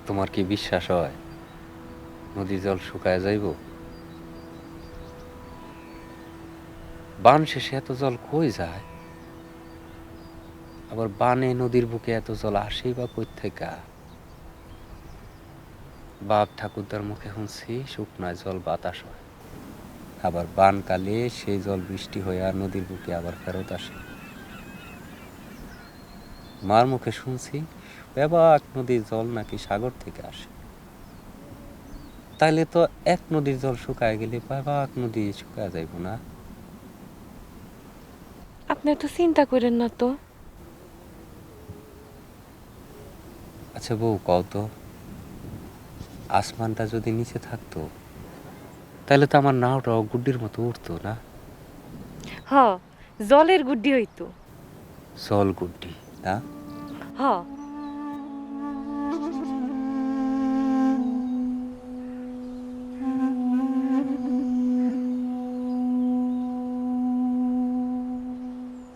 তোমার কি বিশ্বাস হয় নদীর জল শুকায় যাইব? বান শেষে এত জল কই যায়? আবার বানে নদীর বুকে এত জল আসেই বা কই থেকে? বাপ ঠাকুরদার মুখে শুনছি শুকনায় জল বাতাস হয়, আবার বানকালে সেই জল বৃষ্টি হয়ে আর নদীর বুকে আবার ফেরত আসে। মার মুখে শুনছি বেবাক নদীর জল নাকি সাগর থেকে আসে। তাইলে তো এক নদীর জল শুকায় গেলে বেবাক নদী শুকায় যাইব না? আপনি এত চিন্তা করেন না তো। আচ্ছা বউ, কও তো, আসমানটা যদি নিচে থাকতো তাহলে তো আমার নাওটাও গুড্ডির মতো উঠতো না? হ, জলের গুড্ডি হইতো। জল গুড্ডি, না? হ,